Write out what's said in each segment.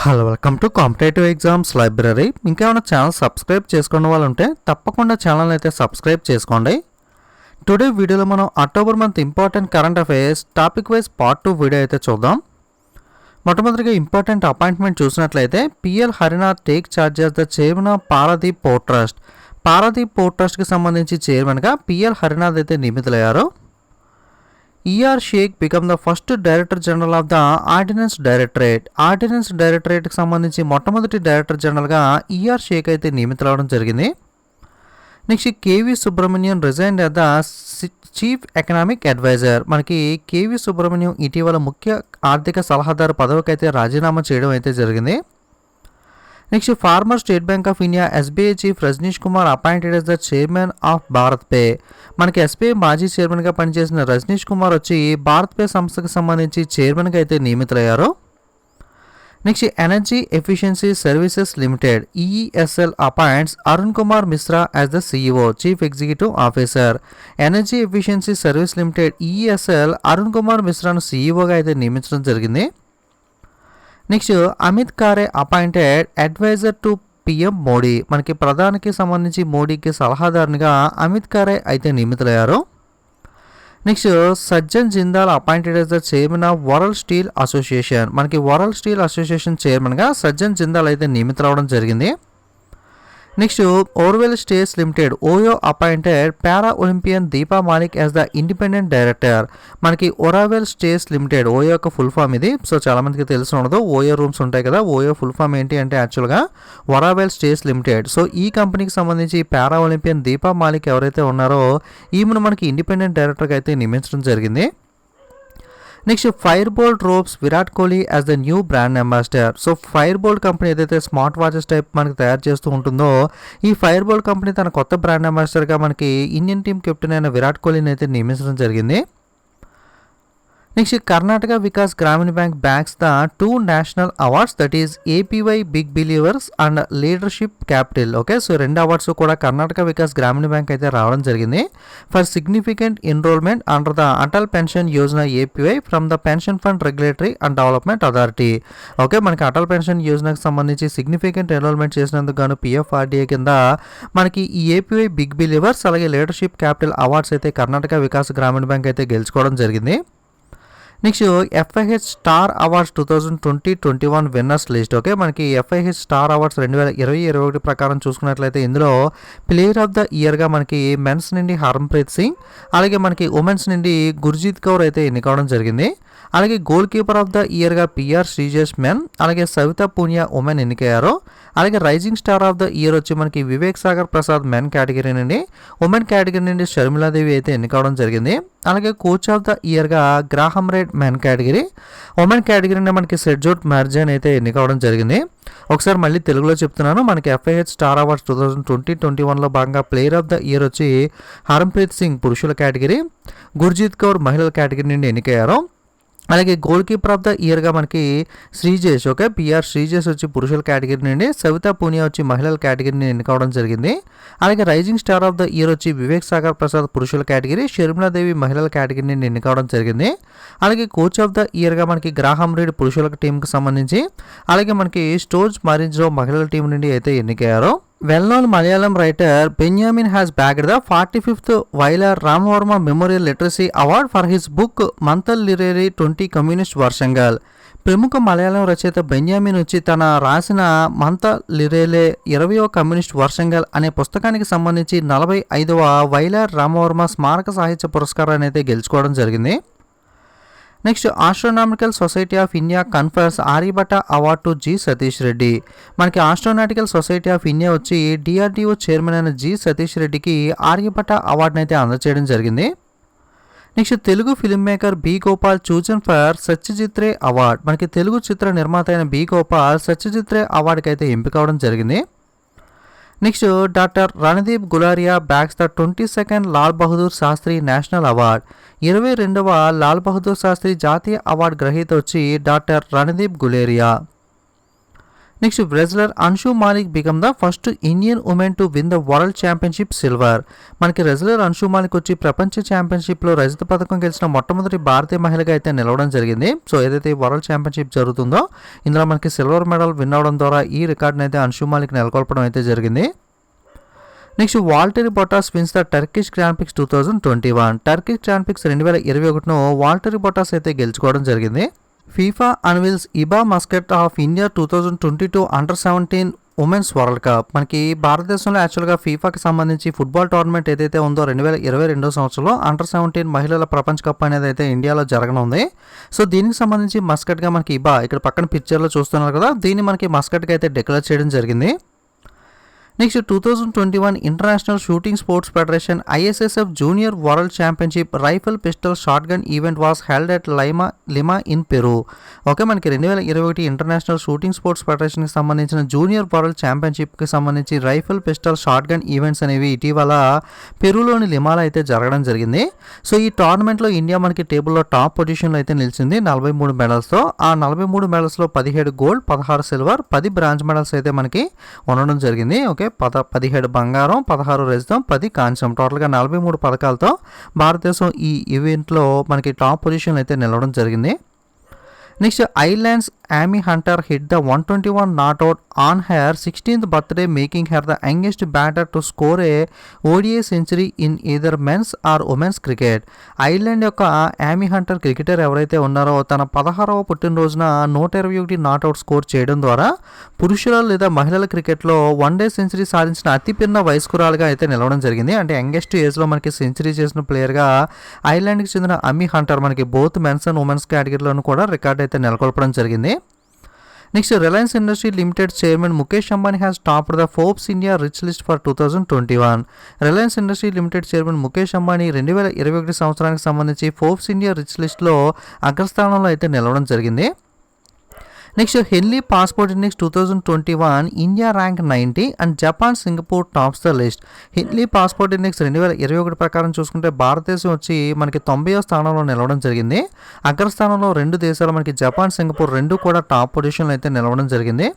Hello welcome to competitive exams library. ఇంకేమైనా channel subscribe చేసుకున్న వాళ్ళు ఉంటే తప్పకుండా ఛానల్ అయితే సబ్స్క్రైబ్ చేసుకోండి. టుడే వీడియోలో మనం October month important current affairs topic wise part 2 video అయితే చూద్దాం. మొట్టమొదటిగా ఇంపార్టెంట్ అపాయింట్మెంట్ చూసినట్లయితే P L Harinath take charge as the chairman of Paradip port trust. Paradip port ట్రస్ట్కి సంబంధించి చైర్మన్గా పిఎల్ హరినాథ్ అయితే నియమితులయ్యారు. E R Sheikh become the first director general of the ordnance directorate. Ordnance డైరెక్టరేట్కి సంబంధించి మొట్టమొదటి డైరెక్టర్ జనరల్గా ఈఆర్ షేక్ అయితే నియమితులవడం జరిగింది. Next K V Subramanian resign as the chief economic adviser. మనకి కేవీ సుబ్రహ్మణ్యం ఇటీవల ముఖ్య ఆర్థిక సలహాదారు పదవికి అయితే రాజీనామా చేయడం అయితే జరిగింది. Next former State Bank of India SBI chief Rajnish Kumar appointed as the chairman of BharatPe. మనకి ఎస్బీఐ మాజీ చైర్మన్గా పనిచేసిన రజనీష్ కుమార్ వచ్చి భారత్ పే సంస్థకు సంబంధించి చైర్మన్గా అయితే నియమితులయ్యారు. Next energy efficiency services limited E E S L appoints Arun Kumar Mishra as the C E O chief executive officer. Energy efficiency service limited E E S L Arun Kumar మిశ్రాను సిఇఓగా అయితే నియమించడం జరిగింది. Next Amit Khare appointed adviser to P M Modi. మనకి ప్రధానికి సంబంధించి మోడీకి సలహాదారునిగా అమిత్ ఖారే అయితే నియమితులయ్యారు. Next Sajjan Jindal appointed as the chairman of world steel association. మనకి వరల్డ్ స్టీల్ అసోసియేషన్ చైర్మన్గా సజ్జన్ జిందాల్ అయితే నియమితులవడం జరిగింది. Next Oravel Stays limited OYO appointed para olympian Deepa Malik as the independent director. మనకి ఓరావెల్ స్టేట్స్ లిమిటెడ్ ఓయో యొక్క ఫుల్ ఫామ్ ఇది. సో చాలామందికి తెలిసి ఉండదు. ఓయో రూమ్స్ ఉంటాయి కదా, ఓయో ఫుల్ ఫామ్ ఏంటి అంటే యాక్చువల్గా ఓరావెల్ స్టేట్స్ లిమిటెడ్. సో ఈ కంపెనీకి సంబంధించి పారా ఒలింపియన్ దీపా మాలిక్ ఎవరైతే ఉన్నారో ఈమెను మనకి ఇండిపెండెంట్ డైరెక్టర్గా అయితే నియమించడం జరిగింది. Next fire bolt ropes Virat Kohli as the new brand ambassador. So fire bolt company ఏదైతే స్మార్ట్ వాచెస్ టైప్ మనకి తయారు చేస్తూ ఉంటుందో ఈ ఫైర్ బోల్ట్ కంపెనీ తన కొత్త బ్రాండ్ అంబాసిడర్గా మనకి ఇండియన్ టీం కెప్టెన్ అయిన విరాట్ కోహ్లీని అయితే నియమించడం జరిగింది. Next Karnataka Vikas Grameen bank bags the 2 national awards that is APY big believers and leadership capital. Okay, so 2 awards కూడా కర్ణాటక వికాస్ గ్రామీణ బ్యాంక్ అయితే రావడం జరిగింది for significant enrolment under the Atal pension Yojana APY from the pension fund regulatory and development authority. Okay, మనకి Atal pension యోజనకు సంబంధించి significant enrolment చేసినందుకు గాను PFRDA కింద మనకి ఈ ఏపీవై బిగ్ బిలీవర్స్ అలాగే లీడర్షిప్ క్యాపిటల్ అవార్డ్స్ అయితే కర్ణాటక వికాస్ గ్రామీణ బ్యాంక్ అయితే గెలుచుకోవడం జరిగింది. Next FIH star awards 2020-21 winners list. Okay, మనకి ఎఫ్ఐహెచ్ స్టార్ అవార్డ్స్ 2020-21 ప్రకారం చూసుకున్నట్లయితే ఇందులో ప్లేయర్ ఆఫ్ ద ఇయర్గా మనకి మెన్స్ నుండి హర్మన్ప్రీత్ సింగ్ అలాగే మనకి ఉమెన్స్ నుండి గుర్జీత్ కౌర్ అయితే ఎన్నికవడం జరిగింది. అలాగే గోల్ కీపర్ ఆఫ్ ద ఇయర్గా పిఆర్ శ్రీజేష్ మెన్ అలాగే సవితా పూనియా ఉమెన్ ఎన్నికయ్యారు. అలాగే rising star of the year వచ్చి మనకి వివేక్ సాగర్ ప్రసాద్ మెన్ కేటగిరీ నుండి, ఉమెన్ కేటగిరీ నుండి షర్మిలాదేవి అయితే ఎన్నికవడం జరిగింది. అలాగే కోచ్ ఆఫ్ ద ఇయర్గా Graham Reid men category, women category నుండి మనకి సెడ్జోట్ మార్జన్ అయితే ఎన్నికవడం జరిగింది. ఒకసారి మళ్ళీ తెలుగులో చెప్తున్నాను. మనకి ఎఫ్ఐహెచ్ స్టార్ అవార్డ్స్ 2020-21లో భాగంగా ప్లేయర్ ఆఫ్ ద ఇయర్ వచ్చి హర్మన్ప్రీత్ సింగ్ పురుషుల కేటగిరీ, గుర్జీత్ కౌర్ మహిళల కేటగిరీ నుండి ఎన్నికయ్యారు. అలాగే గోల్ కీపర్ ఆఫ్ ద ఇయర్గా మనకి శ్రీజేష్, ఓకే, పిఆర్ శ్రీజేష్ వచ్చి పురుషుల కేటగిరీ నుండి, సవితా పూనియా వచ్చి మహిళల కేటగిరీ నుండి ఎన్నికవడం జరిగింది. అలాగే rising star of the year వచ్చి వివేక్ సాగర్ ప్రసాద్ పురుషుల కేటగిరీ, షర్మిలాదేవి మహిళల కేటగిరీ నుండి ఎన్నికవడం జరిగింది. అలాగే కోచ్ ఆఫ్ ద ఇయర్గా మనకి గ్రాహం రీడ్ పురుషుల టీంకి సంబంధించి, అలాగే మనకి స్టోర్జ్ మారిన్జో మహిళల టీం నుండి అయితే ఎన్నికయ్యారు. Well known Malayalam writer Benyamin has bagged the 45th Vayalar Ramavarma memorial literacy award for his book Manthalirile 20 communist Varshangal. ప్రముఖ మలయాళం రచయిత బెన్యామిన్ వచ్చి తన రాసిన మంత లిరేలే 20వ కమ్యూనిస్ట్ వర్షంగల్ అనే పుస్తకానికి సంబంధించి 45వ వైలర్ రామవర్మ స్మారక సాహిత్య పురస్కారాన్ని అయితే గెలుచుకోవడం జరిగింది. Next astronomical society of India confers Aryabhata award to G Satish Reddy. మనకి ఆస్ట్రోనాటికల్ సొసైటీ ఆఫ్ ఇండియా వచ్చి డిఆర్డిఓ చైర్మన్ అయిన జి సతీష్ రెడ్డికి ఆర్యభట్ట అవార్డుని అయితే అందజేయడం జరిగింది. Next Telugu film maker B Gopal chosen for Satyajit Ray award. మనకి తెలుగు చిత్ర నిర్మాత అయిన బి గోపాల్ సత్యజిత్ రే అవార్డుకి అయితే ఎంపిక అవడం జరిగింది. Next doctor Randeep Guleria bags the 22nd Lal Bahadur Shastri national award. 22వ Lal Bahadur Sastry జాతీయ అవార్డు గ్రహీత వచ్చి doctor Randeep Guleria. Next wrestler Anshu Malik become the first Indian women to win the world championship silver. మనకి రెజ్లర్ అన్షు మాలిక్ వచ్చి ప్రపంచ ఛాంపియన్షిప్లో రజత పథకం గెలిచిన మొట్టమొదటి భారతీయ మహిళగా అయితే నిలవడం జరిగింది. సో ఏదైతే వరల్డ్ ఛాంపియన్షిప్ జరుగుతుందో ఇందులో మనకి సిల్వర్ మెడల్ విన్ అవడం ద్వారా ఈ రికార్డుని అయితే అన్షు మాలిక్ నెలకొల్పడం అయితే జరిగింది. Next Valtteri Bottas wins the Turkish Grand Prix 2021. Turkish Grand Prix 2021ను వాల్టరీ బొటాస్ అయితే గెలుచుకోవడం జరిగింది. FIFA unveils Ibha mascot of India 2022 అండర్-17 ఉమెన్స్ వరల్డ్ కప్. మనకి భారతదేశంలో యాక్చువల్గా ఫీఫాకి సంబంధించి ఫుట్బాల్ టోర్నమెంట్ ఏదైతే ఉందో 2022 సంవత్సరంలో అండర్-17 మహిళల ప్రపంచ కప్ అనేది అయితే ఇండియాలో జరగనుంది. సో దీనికి సంబంధించి మస్కట్గా మనకి ఇబా ఇక్కడ పక్కన పిక్చర్లో చూస్తున్నారు కదా, దీన్ని మనకి మస్కట్గా అయితే డిక్లేర్ చేయడం జరిగింది. Next 2021 international shooting sports federation ISSF junior world championship rifle pistol short gun event was held at lima in Peru. Okay, మనకి 2021 ఇంటర్నేషనల్ షూటింగ్ స్పోర్ట్స్ ఫెడరేషన్కి సంబంధించిన జూనియర్ వరల్డ్ ఛాంపియన్షిప్కి సంబంధించి rifle pistol short gun events అనేవి ఇటీవల పెరూలోని లిమాలో అయితే జరగడం జరిగింది. So ఈ టోర్నమెంట్లో ఇండియా మనకి టేబుల్లో టాప్ పొజిషన్లో అయితే నిలిచింది 43 మెడల్స్తో. ఆ 43 మెడల్స్లో 17 గోల్డ్, 16 సిల్వర్, 10 బ్రాంజ్ మెడల్స్ అయితే మనకి ఉండడం జరిగింది. ఓకే, 17 బంగారం, 16 రజతం, 10 కాంస్యం, టోటల్గా 43 పథకాలతో భారతదేశం ఈ ఈవెంట్లో మనకి టాప్ పొజిషన్ అయితే నిలవడం జరిగింది. Next Ireland's Amy Hunter hit the 121 not out on her 16th birthday, making her the youngest batter to score a ODI century in either men's or women's cricket. Ireland యొక్క Yami Hunter cricketer ఎవరైతే ఉన్నారో తన 16వ పుట్టినరోజున 121 not out score చేయడం ద్వారా పురుషుల లేదా మహిళల క్రికెట్లో వన్డే సెంచరీ సాధించిన అతి పిన్న వయస్కురాలుగా అయితే నిలవడం జరిగింది. అంటే యంగెస్ట్ ఏజ్లో మనకి సెంచరీ చేసిన ప్లేయర్గా ఐర్లాండ్కి చెందిన అమీ హంటర్ మనకి బోత్ మెన్స్ అండ్ ఉమెన్స్ కేటగిరీలోనూ కూడా రికార్డ్ అయితే నెలకొల్పడం జరిగింది. Next Reliance industry limited chairman Mukesh Ambani has topped the Forbes India rich list for 2021. Reliance industry limited chairman Mukesh Ambani 2021 సంవత్సరానికి సంబంధించి ఫోర్బ్స్ ఇండియా రిచ్ లిస్ట్లో అగ్రస్థానంలో అయితే నిలవడం జరిగింది. Next హెన్లీ passport index 2021 India rank 90 and Japan Singapore tops the list. హెన్లీ passport index 2021 ప్రకారం చూసుకుంటే భారతదేశం వచ్చి మనకి 90వ స్థానంలో నిలవడం జరిగింది. అగ్రస్థానంలో 2 దేశాలు మనకి జపాన్, సింగపూర్ 2 కూడా టాప్ పొజిషన్లో అయితే నిలవడం జరిగింది.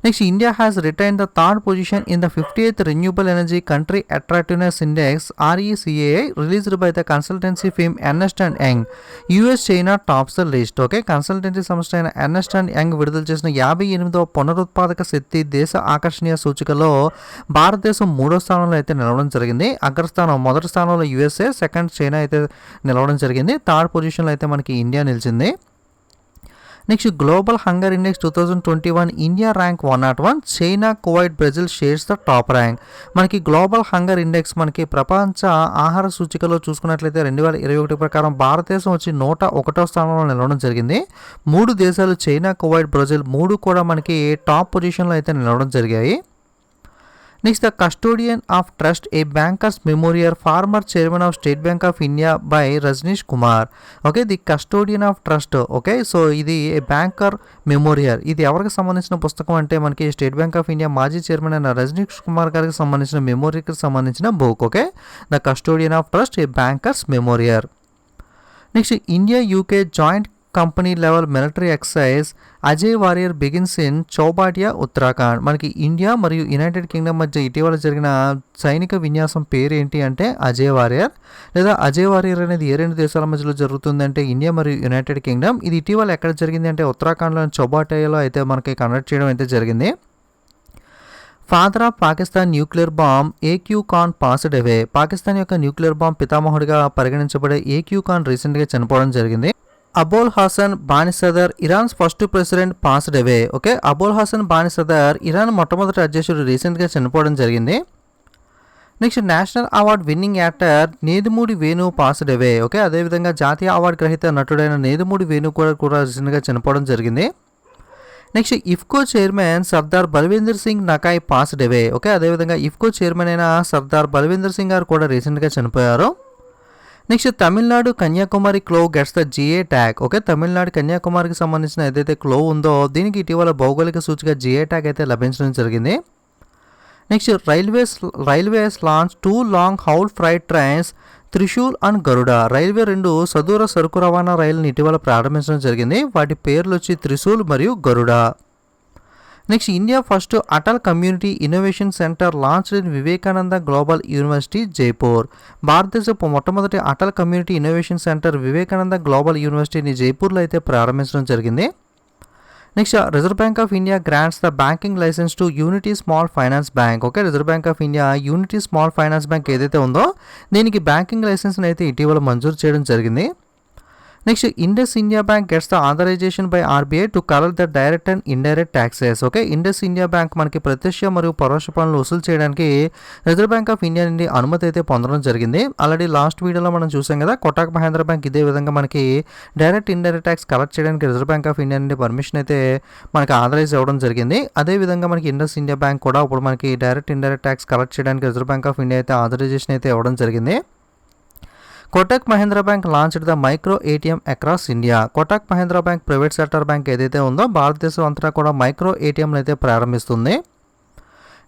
Next India has retain the third position in the 58th renewable energy country attractiveness index RECAI released by the consultancy firm Ernst and Young. US, China tops the list. Okay, consultancy సంస్థ అయిన Ernest and young విడుదల చేసిన 58వ పునరుత్పాదక శక్తి దేశ ఆకర్షణీయ సూచికలో భారతదేశం 3వ స్థానంలో అయితే నిలవడం జరిగింది. అగ్రస్థానం మొదటి స్థానంలో USA, సెకండ్ చైనా అయితే నిలవడం జరిగింది. థర్డ్ పొజిషన్లో అయితే మనకి ఇండియా నిలిచింది. Next global hunger index 2021 India rank 101, China, Kuwait, Brazil shares the top rank. మనకి గ్లోబల్ హంగర్ ఇండెక్స్ మనకి ప్రపంచ ఆహార సూచికలో చూసుకున్నట్లయితే 2021 ప్రకారం భారతదేశం వచ్చి 101వ స్థానంలో నిలవడం జరిగింది. 3 దేశాలు చైనా, కువైట్, బ్రెజిల్ 3 కూడా మనకి టాప్ పొజిషన్లో అయితే నిలవడం జరిగాయి. Next the custodian of trust a bankers memorial former chairman of State Bank of India by Rajnish Kumar. Okay, the custodian of trust. Okay, so ఇది ఏ బ్యాంకర్ మెమోరియల్. ఇది ఎవరికి సంబంధించిన పుస్తకం అంటే మనకి స్టేట్ బ్యాంక్ ఆఫ్ ఇండియా మాజీ చైర్మన్ అయిన రజనీష్ కుమార్ గారికి సంబంధించిన మెమోరీకి సంబంధించిన book. Okay, the custodian of trust a bankers memorial. Next India UK joint company level military exercise Ajay warrior begins in Chaubatia, Uttarakhand. మనకి ఇండియా మరియు యునైటెడ్ కింగ్డమ్ మధ్య ఇటీవల జరిగిన సైనిక విన్యాసం పేరు ఏంటి అంటే అజయ్ వారియర్. లేదా అజయ్ వారియర్ అనేది ఏ 2 దేశాల మధ్యలో జరుగుతుందంటే ఇండియా మరియు యునైటెడ్ కింగ్డమ్. ఇది ఇటీవల ఎక్కడ జరిగింది అంటే ఉత్తరాఖండ్లోని చౌబాటియాలో అయితే మనకి కండక్ట్ చేయడం అయితే జరిగింది. Father of Pakistan nuclear bomb AQ Khan passed away. Pakistan యొక్క న్యూక్లియర్ బాంబ్ పితామహుడిగా పరిగణించబడే ఏక్యూ ఖాన్ రీసెంట్గా చనిపోవడం జరిగింది. Abol Hassan Banisadr Iran's first president passed away. Okay, Abol Hassan Banisadr Iran మొట్టమొదటి అధ్యక్షుడు రీసెంట్గా చనిపోవడం జరిగింది. Next national award winning actor Nedumudi Venu passed away. Okay, అదేవిధంగా జాతీయ అవార్డు గ్రహీత నటుడైన నేదుమూడి వేణు కూడా రీసెంట్గా చనిపోవడం జరిగింది. Next IFFCO chairman Sardar Balwinder Singh Nakai passed away. Okay, అదేవిధంగా ఇఫ్కో చైర్మన్ అయిన సర్దార్ బల్వీందర్ సింగ్ గారు కూడా రీసెంట్గా చనిపోయారు. Next Tamil Nadu Kanyakumari clove gets the GI tag. Okay, Tamil Nadu కన్యాకుమారికి సంబంధించిన ఏదైతే క్లో ఉందో దీనికి ఇటీవల భౌగోళిక సూచిక GI ట్యాగ్ అయితే లభించడం జరిగింది. Next railways launch 2 long haul freight trains Trishul and Garuda. Railway 2 సదూర సరుకు రవాణా రైలుని ఇటీవల ప్రారంభించడం జరిగింది. వాటి పేర్లు వచ్చి త్రిశూల్ మరియు Garuda. Next India first Atal community innovation centre launched in Vivekananda global university Jaipur. భారతదేశపు మొట్టమొదటి Atal community innovation centre Vivekananda global యూనివర్సిటీని జైపూర్లో అయితే ప్రారంభించడం జరిగింది. Next reserve bank of India grants the banking licence to Unity small finance bank. Okay, reserve bank of India Unity small finance bank ఏదైతే ఉందో దీనికి బ్యాంకింగ్ లైసెన్స్ని అయితే ఇటీవల మంజూరు చేయడం జరిగింది. Next Indus India bank gets the authorisation by RBI to collect the direct and indirect taxes. Okay, Indus India bank మనకి ప్రత్యక్ష మరియు పరోక్ష పన్నులు వసూలు చేయడానికి రిజర్వ్ బ్యాంక్ ఆఫ్ ఇండియా నుండి అనుమతి అయితే పొందడం జరిగింది. ఆల్రెడీ లాస్ట్ వీడియోలో మనం చూసాం కదా, కోటక్ మహేంద్ర బ్యాంక్ ఇదే విధంగా మనకి డైరెక్ట్ ఇండైరెక్ట్ ట్యాక్స్ కలెక్ట్ చేయడానికి రిజర్వ్ బ్యాంక్ ఆఫ్ ఇండియా నుండి పర్మిషన్ అయితే మనకి ఆథరైజ్ అవ్వడం జరిగింది. అదేవిధంగా మనకి ఇండస్ ఇండియా బ్యాంక్ కూడా ఇప్పుడు మనకి డైరెక్ట్ ఇండైరెక్ట్ ట్యాక్స్ కలెక్ట్ చేయడానికి రిజర్వ్ బ్యాంక్ ఆఫ్ ఇండియా అయితే ఆథరైజేషన్ అయితే ఇవ్వడం జరిగింది. Kotak Mahindra bank launched the micro ATM across India. Kotak Mahindra bank private sector bank ఏదైతే ఉందో భారతదేశం అంతటా కూడా మైక్రో ఏటీఎంలు అయితే ప్రారంభిస్తుంది.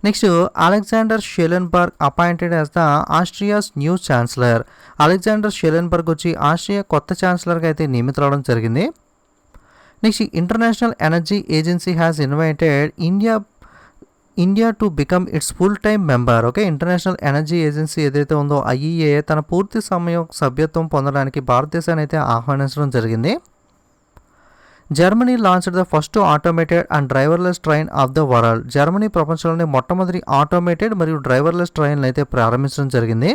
Next Alexander Schallenberg appointed as the Austria's new chancellor. Alexander Schallenberg వచ్చి ఆస్ట్రియా కొత్త ఛాన్సలర్గా అయితే నియమితులవడం జరిగింది. Next international energy agency has invited India to become it's full time member. Okay, international energy agency ఏదైతే ఉందో ఐఈఏ తన పూర్తి సమయం సభ్యత్వం పొందడానికి భారతదేశాన్ని అయితే ఆహ్వానించడం జరిగింది. Germany launched the first automated and driverless train of the world. Germany ప్రపంచంలోని మొట్టమొదటి ఆటోమేటెడ్ మరియు డ్రైవర్లెస్ ట్రైన్లు అయితే ప్రారంభించడం జరిగింది.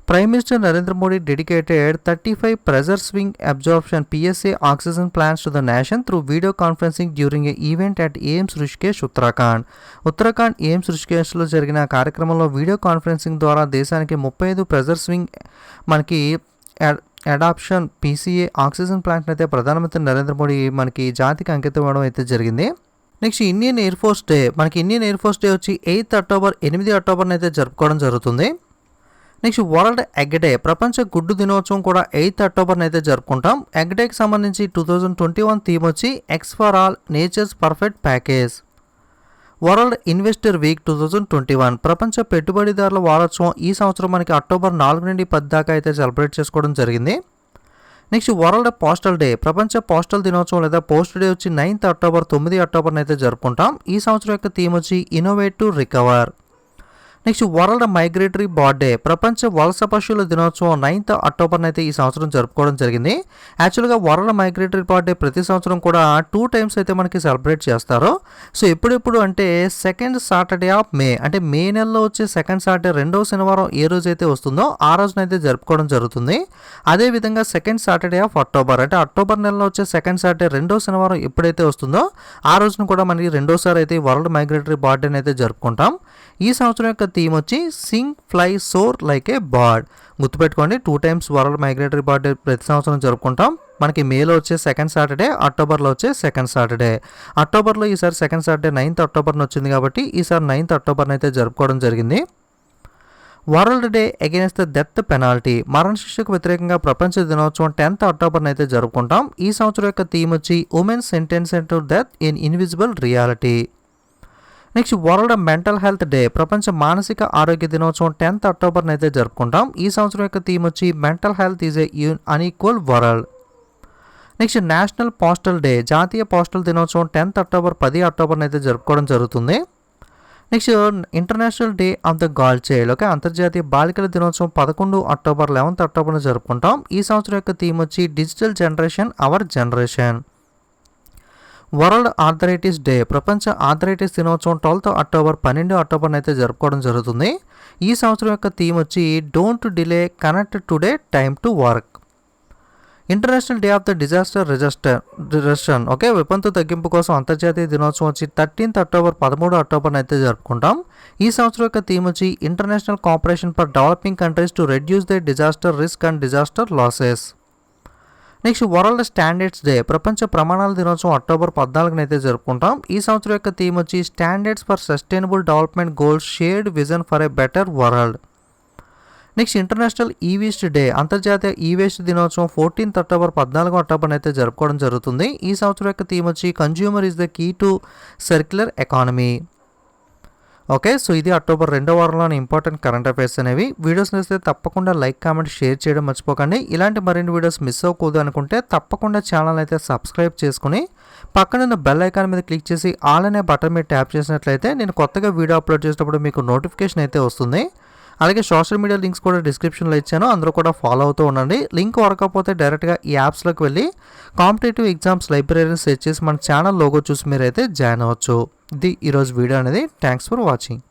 Prime minister Narendra Modi dedicated 35 pressure swing absorption PSA oxygen plants to the nation through video conferencing during a event at AIIMS Rishikesh Uttarakhand AIIMS రిషికేష్లో జరిగిన కార్యక్రమంలో వీడియో కాన్ఫరెన్సింగ్ ద్వారా దేశానికి 35 ప్రెజర్ స్వింగ్ మనకి అడాప్షన్ PCA ఆక్సిజన్ ప్లాంట్ని అయితే ప్రధానమంత్రి నరేంద్ర మోడీ మనకి జాతికి అంకితం ఇవ్వడం అయితే జరిగింది. Next Indian air force day. మనకి ఇండియన్ ఎయిర్ ఫోర్స్ డే వచ్చి 8 అక్టోబర్ని అయితే జరుపుకోవడం జరుగుతుంది. Next world egg day. ప్రపంచ గుడ్డు దినోత్సవం కూడా 8 అక్టోబర్ని అయితే జరుపుకుంటాం. ఎగ్ డేకి సంబంధించి 2021 థీమ్ వచ్చి eggs for all nature's perfect package. World investor week 2021 ప్రపంచ పెట్టుబడిదారుల వారోత్సవం ఈ సంవత్సరం మనకి అక్టోబర్ 4 నుండి 10 దాకా అయితే సెలబ్రేట్ చేసుకోవడం జరిగింది. Next world postal day. ప్రపంచ పోస్టల్ దినోత్సవం లేదా పోస్ట్ డే వచ్చి 9 అక్టోబర్ 9 అక్టోబర్ని అయితే జరుపుకుంటాం. ఈ సంవత్సరం యొక్క థీమ్ వచ్చి innovate to recover. Next world migratory bird day. ప్రపంచ వలస పశువుల దినోత్సవం 9 అక్టోబర్ని అయితే ఈ సంవత్సరం జరుపుకోవడం జరిగింది. యాక్చువల్గా వరల్డ్ మైగ్రేటరీ బర్డ్ డే ప్రతి సంవత్సరం కూడా 2 టైమ్స్ అయితే మనకి సెలబ్రేట్ చేస్తారు. సో ఎప్పుడెప్పుడు అంటే సెకండ్ సాటర్డే ఆఫ్ మే, అంటే మే నెలలో వచ్చే సెకండ్ సాటర్డే రెండవ శనివారం ఏ రోజైతే వస్తుందో ఆ రోజునైతే జరుపుకోవడం జరుగుతుంది. అదేవిధంగా సెకండ్ సాటర్డే ఆఫ్ అక్టోబర్, అంటే అక్టోబర్ నెలలో వచ్చే సెకండ్ సాటర్డే రెండవ శనివారం ఎప్పుడైతే వస్తుందో ఆ రోజున కూడా మనకి రెండోసారి అయితే వరల్డ్ మైగ్రేటరీ బర్డ్ డేని అయితే జరుపుకుంటాం. ఈ సంవత్సరం యొక్క థీమ్ వచ్చి sing fly soar like a bird. గుర్తుపెట్టుకోండి, 2 times world migratory bird day ప్రతి సంవత్సరం జరుపుకుంటాం. మనకి మేలో వచ్చే సెకండ్ సాటర్డే, అక్టోబర్లో వచ్చే సెకండ్ సాటర్డే. అక్టోబర్లో ఈసారి సెకండ్ సాటర్డే 9 అక్టోబర్ని వచ్చింది కాబట్టి ఈసారి 9 అక్టోబర్ని అయితే జరుపుకోవడం జరిగింది. World day against the death penalty. మరణశిక్షకు వ్యతిరేకంగా ప్రపంచ దినోత్సవం 10 అక్టోబర్ని అయితే జరుపుకుంటాం. ఈ సంవత్సరం యొక్క థీమ్ వచ్చి women sentenced to death in invisible reality. Next world mental health day. ప్రపంచ మానసిక ఆరోగ్య దినోత్సవం 10 అక్టోబర్ని అయితే జరుపుకుంటాం. ఈ సంవత్సరం యొక్క థీమ్ వచ్చి mental health is a unequal world. Next national postal day. జాతీయ పోస్టల్ దినోత్సవం 10 అక్టోబర్ 10 అక్టోబర్ని అయితే జరుపుకోవడం జరుగుతుంది. Next international day of the girl child. Okay, అంతర్జాతీయ బాలికల దినోత్సవం 11 అక్టోబర్ 11 అక్టోబర్ని జరుపుకుంటాం. ఈ సంవత్సరం యొక్క థీమ్ వచ్చి digital generation hour generation. World arthritis day. ప్రపంచ ఆర్థరైటిస్ దినోత్సవం 12 అక్టోబర్ 12 అక్టోబర్ని అయితే జరుపుకోవడం జరుగుతుంది. ఈ సంవత్సరం యొక్క థీమ్ వచ్చి don't delay connect today time to work. International day of the disaster reduction. Okay, విపత్తు తగ్గింపు కోసం అంతర్జాతీయ దినోత్సవం వచ్చి 13 అక్టోబర్ 13 అక్టోబర్ని అయితే జరుపుకుంటాం. ఈ సంవత్సరం యొక్క థీమ్ వచ్చి international cooperation for developing countries to reduce the disaster risk and disaster losses. Next world standards day. ప్రపంచ ప్రమాణాల దినోత్సవం అక్టోబర్ 14 అయితే జరుపుకుంటాం. ఈ సంవత్సరం యొక్క థీమ్ వచ్చి standards for sustainable development goals shared vision for a better world. Next international ఈ వేస్ట్ డే. అంతర్జాతీయ ఈ వేస్ట్ దినోత్సవం 14 అక్టోబర్ 14 అక్టోబర్ అయితే జరుపుకోవడం జరుగుతుంది. ఈ సంవత్సరం యొక్క థీమ్ వచ్చి consumer is the key to circular economy. Okay, so ఇది అక్టోబర్ 2వ వారంలోని ఇంపార్టెంట్ కరెంట్ అఫైర్స్ అనేవి. వీడియోస్ నచ్చితే తప్పకుండా లైక్, కామెంట్, షేర్ చేయడం మర్చిపోకండి. ఇలాంటి మరిన్ని వీడియోస్ మిస్ అవ్వకూడదు అనుకుంటే తప్పకుండా ఛానల్ అయితే సబ్స్క్రైబ్ చేసుకుని పక్కనున్న బెల్ ఐకాన్ మీద క్లిక్ చేసి ఆల్ అనే బటన్ మీద ట్యాప్ చేసినట్లయితే నేను కొత్తగా వీడియో అప్లోడ్ చేసినప్పుడు మీకు నోటిఫికేషన్ అయితే వస్తుంది. అలాగే సోషల్ మీడియా లింక్స్ కూడా డిస్క్రిప్షన్లో ఇచ్చాను, అందరూ కూడా ఫాలో అవుతూ ఉండండి. లింక్ వర్కపోతే డైరెక్ట్గా ఈ యాప్స్లోకి వెళ్ళి కాంపిటేటివ్ ఎగ్జామ్స్ లైబ్రరీని సెర్చ్ చేసి మన ఛానల్ లోగో చూసి మీరైతే జాయిన్ అవ్వచ్చు. ఇది ఈరోజు వీడియో అనేది. Thanks for watching.